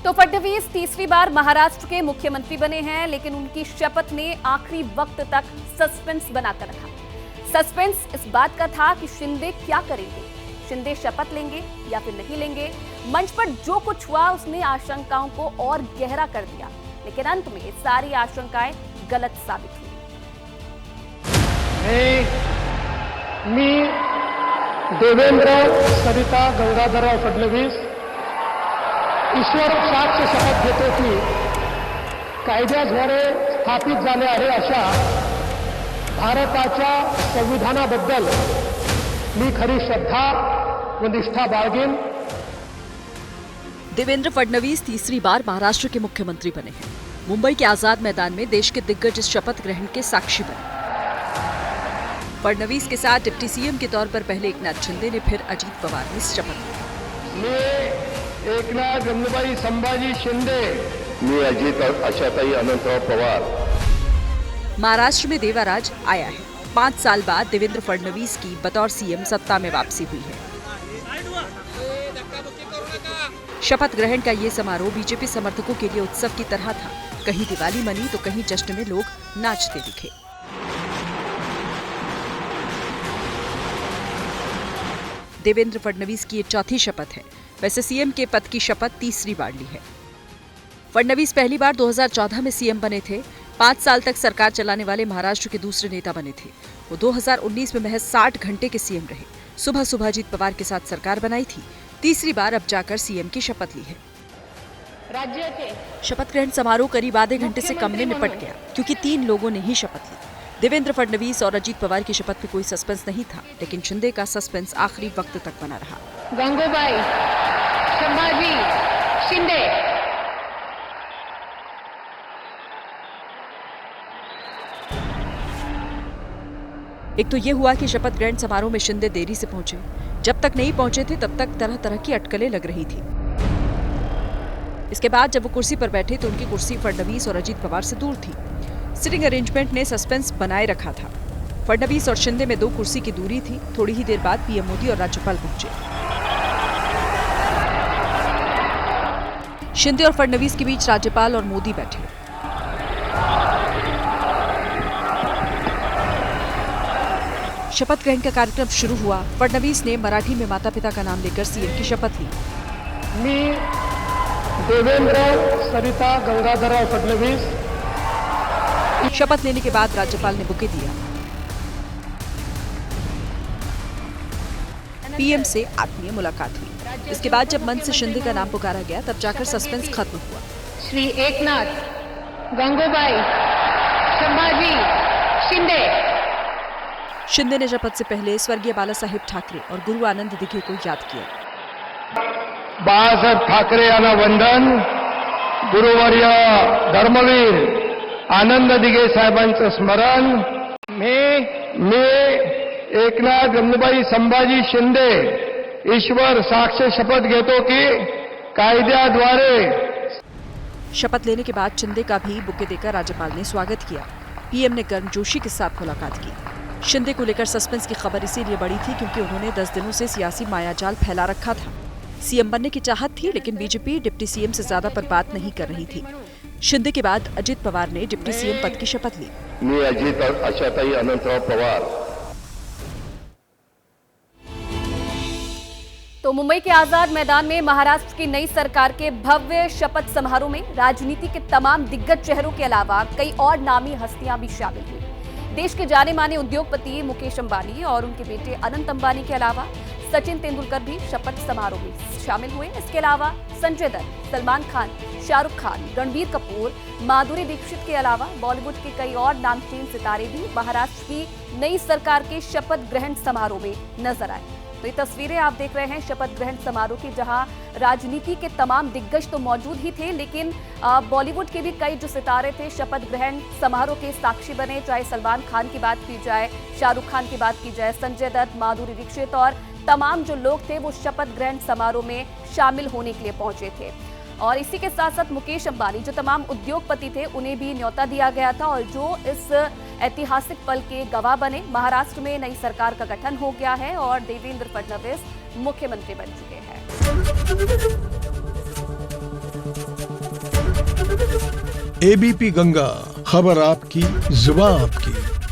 तो फडणवीस तीसरी बार महाराष्ट्र के मुख्यमंत्री बने हैं, लेकिन उनकी शपथ ने आखिरी वक्त तक सस्पेंस बनाकर रखा। सस्पेंस इस बात का था कि शिंदे क्या करेंगे, शिंदे शपथ लेंगे या फिर नहीं लेंगे। मंच पर जो कुछ हुआ उसने आशंकाओं को और गहरा कर दिया, लेकिन अंत में सारी आशंकाएं गलत साबित हुई। मी देवेंद्र सरिता गंगाधरराव फडणवीस ईश्वर साक्ष शपथ घेतो की कायद्याद्वारे स्थापित झाले आहे अशा भारताच्या संविधानाबद्दल मी खरी श्रद्धा व निष्ठा बाळगेन। देवेंद्र फडणवीस तीसरी बार महाराष्ट्र के मुख्यमंत्री बने हैं। मुंबई के आजाद मैदान में देश के दिग्गज इस शपथ ग्रहण के साक्षी बने। फडणवीस के साथ डिप्टी सीएम के तौर पर पहले एकनाथ शिंदे ने, फिर अजीत पवार ने शपथ ली। मी एकनाथ गंगूबाई संभाजी शिंदे, मी अजित आशाताई अनंतराव पवार। महाराष्ट्र में देवाराज आया है। 5 साल बाद देवेंद्र फडणवीस की बतौर सीएम सत्ता में वापसी हुई है। शपथ ग्रहण का ये समारोह बीजेपी समर्थकों के लिए उत्सव की तरह था। कहीं दिवाली मनी तो कहीं जश्न में लोग नाचते दिखे। देवेंद्र फडणवीस की ये चौथी शपथ है। वैसे सीएम के पद की शपथ तीसरी बार ली है। फडणवीस पहली बार 2014 में सीएम बने थे। 5 साल तक सरकार चलाने वाले महाराष्ट्र के दूसरे नेता बने थे। वो 2019 में महज 60 घंटे के सीएम रहे। सुबह सुबह अजीत पवार के साथ सरकार बनाई थी। तीसरी बार अब जाकर सीएम की शपथ ली है। राज्य के शपथ ग्रहण समारोह करीब आधे घंटे से कम में निपट गया, क्योंकि 3 लोगों ने ही शपथ ली। देवेंद्र फडणवीस और अजीत पवार की शपथ में कोई सस्पेंस नहीं था, लेकिन शिंदे का सस्पेंस आखिरी वक्त तक बना रहा। गंगूबाई संभाजी शिंदे। एक तो ये हुआ कि शपथ ग्रहण समारोह में शिंदे देरी से पहुंचे। जब तक नहीं पहुंचे थे तब तक तरह तरह की अटकलें लग रही थी। इसके बाद जब वो कुर्सी पर बैठे तो उनकी कुर्सी फडणवीस और अजीत पवार से दूर थी। सिटिंग अरेंजमेंट ने सस्पेंस बनाए रखा था। फडणवीस और शिंदे में 2 कुर्सी की दूरी थी। थोड़ी ही देर बाद पीएम मोदी और राज्यपाल पहुंचे। शिंदे और फडणवीस के बीच राज्यपाल और मोदी बैठे। शपथ ग्रहण का कार्यक्रम शुरू हुआ। फडणवीस ने मराठी में माता पिता का नाम लेकर सीएम की शपथ ली। मी देवेंद्र सरिता गंगाधरराव फडणवीस। शपथ लेने के बाद राज्यपाल ने बुके दिया। पीएम से आत्मीय मुलाकात हुई। इसके बाद जब मंच से शिंदे का नाम पुकारा गया तब जाकर सस्पेंस खत्म हुआ। श्री एकनाथ गंगूबाई संभाजी शिंदे। शिंदे ने शपथ से पहले स्वर्गीय बाला साहेब ठाकरे और गुरु आनंद दिघे को याद किया। बाळासाहेब ठाकरे यांना वंदन। गुरुवर्य धर्मवीर आनंद दिघे साहेबांचं स्मरण। मी एकनाथ गंगूबाई संभाजी शिंदे ईश्वर साक्ष शपथ घेतो की कायद्याद्वारे। शपथ लेने के बाद शिंदे का भी बुके देकर राज्यपाल ने स्वागत किया। पीएम ने गर्मजोशी के साथ मुलाकात की। शिंदे को लेकर सस्पेंस की खबर इसीलिए बड़ी थी क्योंकि उन्होंने 10 दिनों से सियासी मायाजाल फैला रखा था। सीएम बनने की चाहत थी, लेकिन बीजेपी डिप्टी सीएम से ज्यादा पर बात नहीं कर रही थी। शिंदे के बाद अजित पवार ने डिप्टी सीएम पद की शपथ ली। मी अजित आशाताई अनंतराव पवार। तो मुंबई के आजाद मैदान में महाराष्ट्र की नई सरकार के भव्य शपथ समारोह में राजनीति के तमाम दिग्गज चेहरों के अलावा कई और नामी हस्तियां भी शामिल हुई। देश के जाने माने उद्योगपति मुकेश अंबानी और उनके बेटे अनंत अंबानी के अलावा सचिन तेंदुलकर भी शपथ समारोह में शामिल हुए। इसके अलावा संजय दत्त, सलमान खान, शाहरुख खान, रणबीर कपूर, माधुरी दीक्षित के अलावा बॉलीवुड के कई और नामचीन सितारे भी महाराष्ट्र की नई सरकार के शपथ ग्रहण समारोह में नजर आए। तो ये तस्वीरें आप देख रहे हैं शपथ ग्रहण समारोह की, जहां राजनीति के तमाम दिग्गज तो मौजूद ही थे, लेकिन बॉलीवुड के भी कई जो सितारे थे शपथ ग्रहण समारोह के साक्षी बने। चाहे सलमान खान की बात की जाए, शाहरुख खान की बात की जाए, संजय दत्त, माधुरी दीक्षित और तमाम जो लोग थे वो शपथ ग्रहण समारोह में शामिल होने के लिए पहुंचे थे। और इसी के साथ साथ मुकेश अंबानी, जो तमाम उद्योगपति थे, उन्हें भी न्योता दिया गया था और जो इस ऐतिहासिक पल के गवाह बने। महाराष्ट्र में नई सरकार का गठन हो गया है और देवेंद्र फडणवीस मुख्यमंत्री बन चुके हैं। एबीपी गंगा, खबर आपकी, जुबान आपकी।